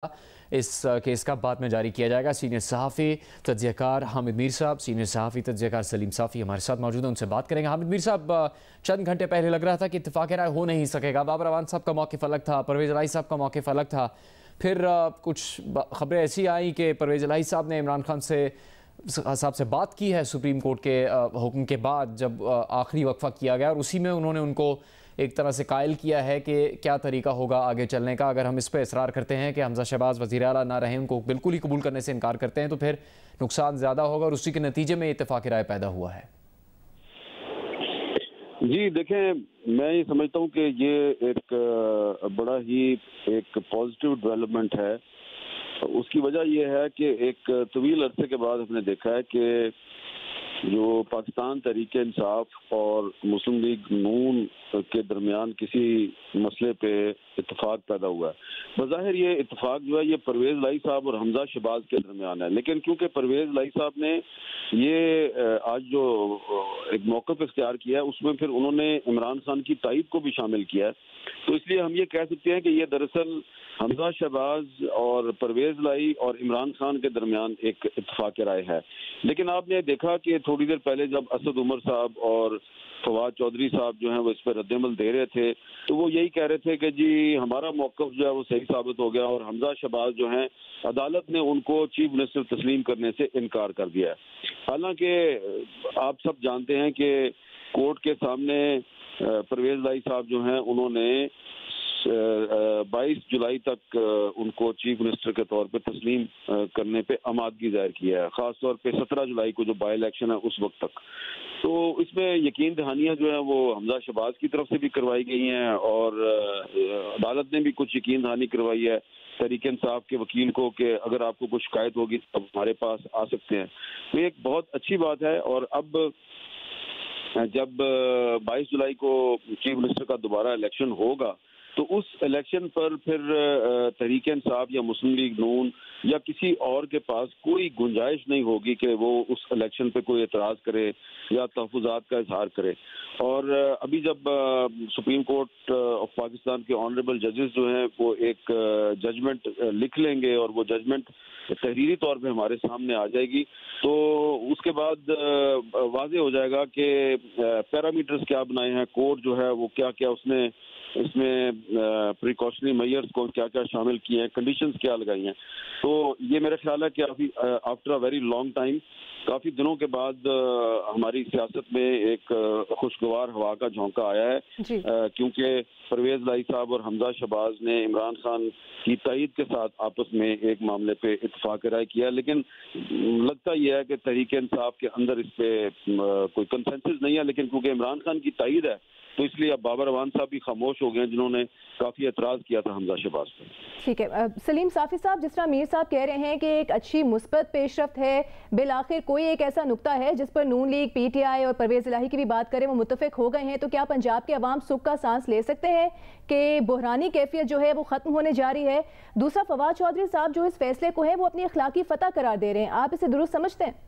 इस केस का बाद में जारी किया जाएगा। सीनियर सहाफ़ी तज्ज़ियाकार हामिद मीर साहब, सीनियर सहाफ़ी तज्ज़ियाकार सलीम साफ़ी हमारे साथ मौजूद हैं, उनसे बात करेंगे। हामिद मीर साहब, चंद घंटे पहले लग रहा था कि इत्तेफ़ाक़ राय हो नहीं सकेगा। बाबर अवान साहब का मौक़िफ़ अलग था, परवेज़ इलाही साहब का मौक़िफ़ अलग था। फिर कुछ खबरें ऐसी आई कि परवेज़ इलाही साहब ने इमरान खान साहब से बात की है सुप्रीम कोर्ट के हुक्म के बाद, जब आखिरी वक्फा किया गया, और उसी में उन्होंने उनको एक तरह से कायल किया है कि क्या तरीका होगा आगे चलने का। अगर हम इस पर इसरार करते हैं कि हमजा शहबाज वज़ीर आला ना रहें, उनको बिल्कुल ही कबूल करने से इनकार करते हैं, तो फिर नुकसान ज़्यादा होगा, और उसी के नतीजे में इत्तेफ़ाक़ राय पैदा हुआ है। जी देखें, मैं ये समझता हूँ कि ये एक बड़ा ही एक पॉजिटिव डेवलपमेंट है। उसकी वजह यह है कि एक तवील अरसे के बाद हमने देखा है कि जो पाकिस्तान तहरीक इंसाफ और मुस्लिम लीग नून के दरमियान किसी मसले पे इत्तेफाक पैदा हुआ है। बज़ाहिर ये इत्तेफाक जो है ये परवेज़ इलाही साहब और हमजा शहबाज के दरमियान है, लेकिन क्योंकि परवेज़ इलाही साहब ने ये आज जो एक मौक़िफ़ इख्तियार किया है, उसमें फिर उन्होंने इमरान खान की तायद को भी शामिल किया है, तो इसलिए हम ये कह सकते हैं कि ये दरअसल हमजा शहबाज और परवेज़ इलाही और इमरान खान के दरमियान एक इत्तेफाक राय है। लेकिन आपने देखा कि थोड़ी देर पहले जब असद उमर साहब और फवाद चौधरी साहब जो हैं वो इस पर रद्द-ए-अमल दे रहे थे, तो वो यही कह रहे थे कि जी हमारा मौक़िफ़ जो है वो सही साबित हो गया, और हमजा शहबाज जो हैं अदालत ने उनको चीफ मिनिस्टर तस्लीम करने से इनकार कर दिया है। हालांकि आप सब जानते हैं कि कोर्ट के सामने परवेज़ इलाही साहब जो हैं उन्होंने 22 जुलाई तक उनको चीफ मिनिस्टर के तौर पे तस्लीम करने पे आमादगी जाहिर किया है, ख़ास तौर पे 17 जुलाई को जो बाई इलेक्शन है उस वक्त तक। तो इसमें यकीन दहानियाँ जो है वो हमजा शहबाज की तरफ से भी करवाई गई हैं, और अदालत ने भी कुछ यकीन दहानी करवाई है तहरीक इंसाफ के वकील को कि अगर आपको कुछ शिकायत होगी तो हमारे पास आ सकते हैं। तो एक बहुत अच्छी बात है। और अब जब 22 जुलाई को चीफ मिनिस्टर का दोबारा इलेक्शन होगा, तो उस इलेक्शन पर फिर तहरीक इंसाफ या मुस्लिम लीग नून या किसी और के पास कोई गुंजाइश नहीं होगी कि वो उस इलेक्शन पे कोई एतराज़ करे या तहफ़्फ़ुज़ात का इजहार करे। और अभी जब सुप्रीम कोर्ट ऑफ पाकिस्तान के ऑनरेबल जजेस जो हैं वो एक जजमेंट लिख लेंगे, और वो जजमेंट तहरीरी तौर पे हमारे सामने आ जाएगी, तो उसके बाद वाज़ेह हो जाएगा कि पैरामीटर्स क्या बनाए हैं कोर्ट जो है वो, क्या क्या उसने इसमें प्रिकॉशनरी मेजर्स को क्या क्या शामिल किए हैं, कंडीशंस क्या लगाई हैं। तो ये मेरा ख्याल है कि अभी after a very long time, काफ़ी दिनों के बाद हमारी सियासत में एक खुशगवार हवा का झोंका आया है, क्योंकि परवेज़ इलाही साहब और हमजा शहबाज ने इमरान खान की तायद के साथ आपस में एक मामले पे इत्तेफाक राय किया। लेकिन लगता यह है कि तहरीक इंसाफ के अंदर इस पे कोई कंसेंसस नहीं है, लेकिन क्योंकि इमरान खान की तायद है तो इसलिए अब बाबर अवान साहब भी खामोश हो गए, जिन्होंने काफ़ी एतराज़ किया था हमजा शहबाज पर। ठीक है सलीम साफ़ी साहब, जिस तरह मीर साहब कह रहे हैं कि एक अच्छी मुस्बत पेशरफ्त है, बिलाखिर कोई एक ऐसा नुक्ता है जिस पर नून लीग, पीटीआई और परवेज़ इलाही की भी बात करें वो मुत्तफ़िक हो गए हैं, तो क्या पंजाब के अवाम सुख का सांस ले सकते हैं कि बहरानी कैफियत जो है वो ख़त्म होने जा रही है? दूसरा, फवाद चौधरी साहब जो इस फैसले को है वो अपनी अखलाकी फ़तह करार दे रहे हैं, आप इसे दुरुस्त समझते हैं?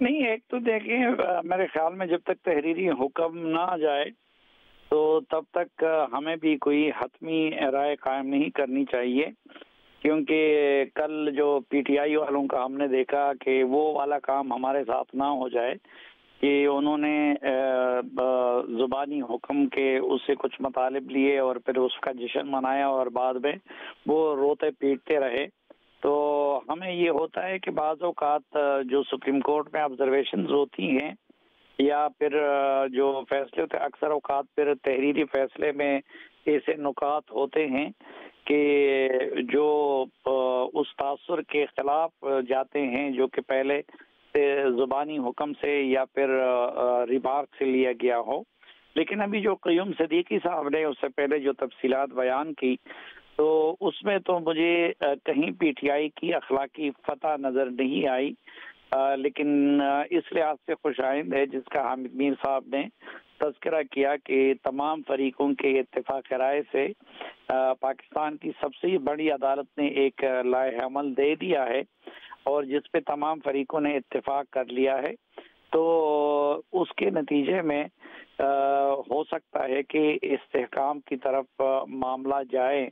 नहीं, एक तो देखिए, मेरे ख्याल में जब तक तहरीरी हुक्म ना आ जाए तो तब तक हमें भी कोई हतमी राय कायम नहीं करनी चाहिए, क्योंकि कल जो पीटीआई वालों का हमने देखा कि वो वाला काम हमारे साथ ना हो जाए कि उन्होंने ज़ुबानी हुक्म के उससे कुछ मतालिब लिए और फिर उसका जश्न मनाया और बाद में वो रोते पीटते रहे। तो हमें ये होता है कि बाज़ औक़ात जो सुप्रीम कोर्ट में ऑब्जर्वेशंस होती हैं या फिर जो फैसले होते हैं, अक्सर औक़ात फिर तहरीरी फैसले में ऐसे नुकात होते हैं कि जो उस तासुर के ख़िलाफ़ जाते हैं जो कि पहले से ज़ुबानी हुक्म से या फिर रिमार्क से लिया गया हो। लेकिन अभी जो क़य्यूम सिद्दीकी साहब ने उससे पहले जो तफसीलात बयान की, तो उसमें तो मुझे कहीं पीटीआई की अखलाकी फ़तह नज़र नहीं आई, लेकिन इस लिहाज से खुशाइंद है जिसका हामिद मीर साहब ने तज़किरा किया कि तमाम फरीकों के इत्तेफाक राय से पाकिस्तान की सबसे बड़ी अदालत ने एक लाए अमल दे दिया है, और जिस पे तमाम फरीकों ने इत्तेफाक कर लिया है। तो उसके नतीजे में हो सकता है कि इस्तेहकाम की तरफ मामला जाए,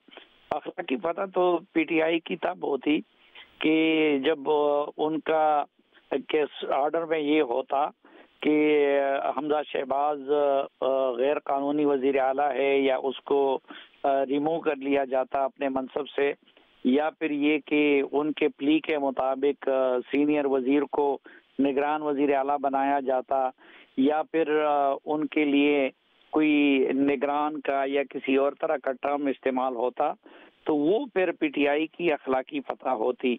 अखलाकी फतह तो PTI की तब होती कि जब उनका केस ऑर्डर में ये होता कि हमजा शहबाज गैर कानूनी वजीर आला है या उसको रिमूव कर लिया जाता अपने मनसब से, या फिर ये कि उनके प्ली के मुताबिक सीनियर वजीर को निगरान वजीर आला बनाया जाता, या फिर उनके लिए कोई निगरान का या किसी और तरह का टर्म इस्तेमाल होता, तो वो फिर PTI की अखलाकी फतह होती।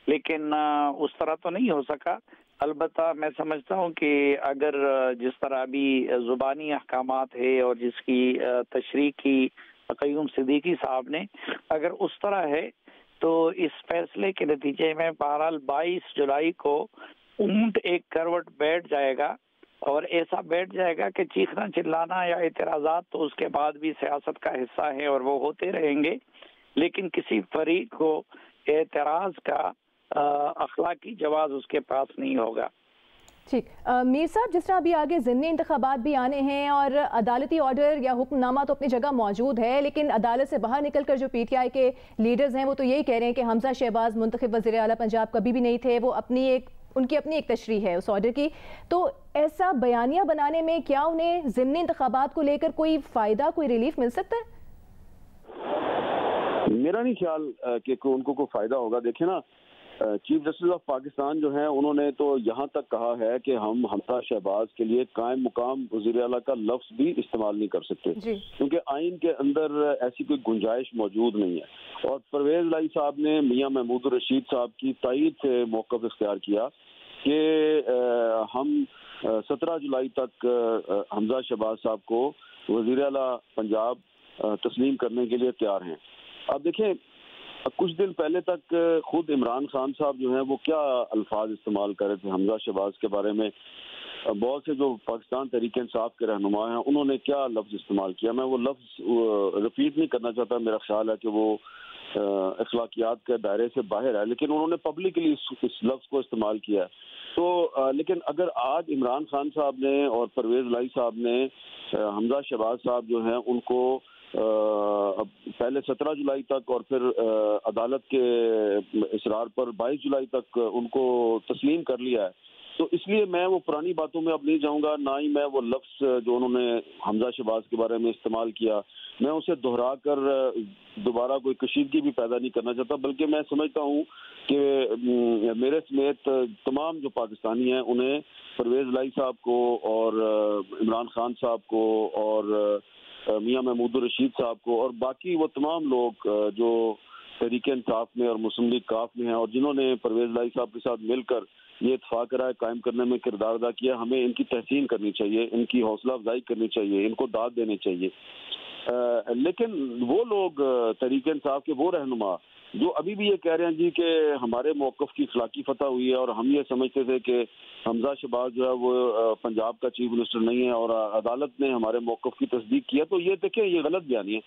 लेकिन उस तरह तो नहीं हो सका। अलबत्ता मैं समझता हूँ कि अगर जिस तरह अभी ज़ुबानी अहकामात है और जिसकी तशरीह की क़य्यूम सिद्दीकी साहब ने, अगर उस तरह है तो इस फैसले के नतीजे में बहरहाल 22 जुलाई को ऊंट एक करवट बैठ जाएगा, और ऐसा बैठ जाएगा कि चीखना चिल्लाना या एतराज़ात तो उसके बाद भी सियासत का हिस्सा है और वो होते रहेंगे, लेकिन किसी फरीक को एतराज़ का अखलाकी जवाब उसके पास नहीं होगा। ठीक, मीर साहब, जिस तरह अभी आगे ज़िमनी इंतखाबात भी आने हैं और अदालती ऑर्डर या हुक्मनामा तो अपनी जगह मौजूद है, लेकिन अदालत से बाहर निकलकर जो PTI के लीडर्स हैं वो तो यही कह रहे हैं कि हमजा शहबाज मुंतखब वज़ीर आला पंजाब कभी भी नहीं थे, वो उनकी अपनी एक तशरीह है उस ऑर्डर की। तो ऐसा बयानिया बनाने में क्या उन्हें ज़िमनी इंतखाबात को लेकर कोई फ़ायदा, कोई रिलीफ मिल सकता है? मेरा नहीं ख्याल कि उनको कोई फ़ायदा होगा। देखें ना, चीफ जस्टिस ऑफ पाकिस्तान जो हैं उन्होंने तो यहाँ तक कहा है कि हम हमजा शहबाज के लिए कायम मुकाम वज़ीर आला का लफ्ज़ भी इस्तेमाल नहीं कर सकते, क्योंकि आइन के अंदर ऐसी कोई गुंजाइश मौजूद नहीं है। और परवेज़ इलाही साहब ने मियां महमूद रशीद साहब की तायीद से मौक़िफ़ इख्तियार किया कि हम 17 जुलाई तक हमजा शहबाज साहब को वज़ीर आला पंजाब तस्लीम करने के लिए तैयार हैं। अब देखें, कुछ दिन पहले तक खुद इमरान खान साहब जो हैं वो क्या अल्फाज इस्तेमाल कर रहे थे हमजा शहबाज के बारे में। बहुत से जो पाकिस्तान तहरीक इंसाफ के रहनुमा हैं उन्होंने क्या लफ्ज़ इस्तेमाल किया, मैं वो लफ्ज़ रिपीट नहीं करना चाहता। मेरा ख्याल है कि वो अखलाकियात के दायरे से बाहर है, लेकिन उन्होंने पब्लिकली इस लफ्ज़ को इस्तेमाल किया है। तो लेकिन अगर आज इमरान खान साहब ने और परवेज़ इलाही साहब ने हमजा शहबाज साहब जो हैं उनको पहले 17 जुलाई तक और फिर अदालत के इसरार पर 22 जुलाई तक उनको तस्लीम कर लिया है, तो इसलिए मैं वो पुरानी बातों में अब नहीं जाऊंगा, ना ही मैं वो लफ्ज़ जो उन्होंने हमजा शहबाज के बारे में इस्तेमाल किया मैं उसे दोहरा कर दोबारा कोई कशीदगी भी पैदा नहीं करना चाहता। बल्कि मैं समझता हूँ कि मेरे समेत तमाम जो पाकिस्तानी हैं उन्हें परवेज़ इलाही साहब को और इमरान खान साहब को और मियां महमूद रशीद साहब को और बाकी वो तमाम लोग जो तहरीक इंसाफ में और मुस्लिम लीग काफ में हैं और जिन्होंने परवेज़ इलाही साहब के साथ मिलकर ये इत्तेफाक राय कायम करने में किरदार अदा किया, हमें इनकी तहसीन करनी चाहिए, इनकी हौसला अफजाई करनी चाहिए, इनको दाद देनी चाहिए। लेकिन वो लोग तहरीक इंसाफ के वो रहनुमा जो अभी भी ये कह रहे हैं जी कि हमारे मौक़िफ़ की इखलाकी फतह हुई है और हम ये समझते थे कि हमजा शहबाज जो है वो पंजाब का चीफ मिनिस्टर नहीं है और अदालत ने हमारे मौक़िफ़ की तस्दीक किया, तो ये देखें ये गलत बयानी है।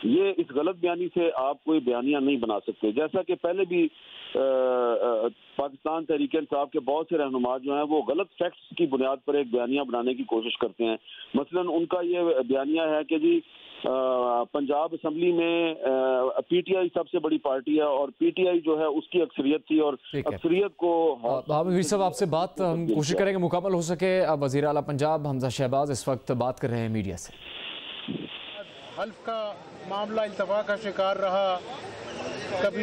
ये इस गलत बयानी से आप कोई बयानिया नहीं बना सकते। जैसा कि पहले भी पाकिस्तान तहरीक इंसाफ के बहुत से रहनुमा जो हैं वो गलत फैक्ट्स की बुनियाद पर एक बयानिया बनाने की कोशिश करते हैं। मसलन उनका ये बयानिया है कि जी पंजाब असम्बली में PTI सबसे बड़ी पार्टी है और PTI जो है उसकी अक्सरियत थी और अक्सरियत को हामिद साहब आपसे बात हम कोशिश करेंगे मुकम्मल हो सके। अब वज़ीर आला पंजाब हमजा शहबाज इस वक्त बात कर रहे हैं मीडिया से। हल्फ का मामला इल्तफा का शिकार रहा, कभी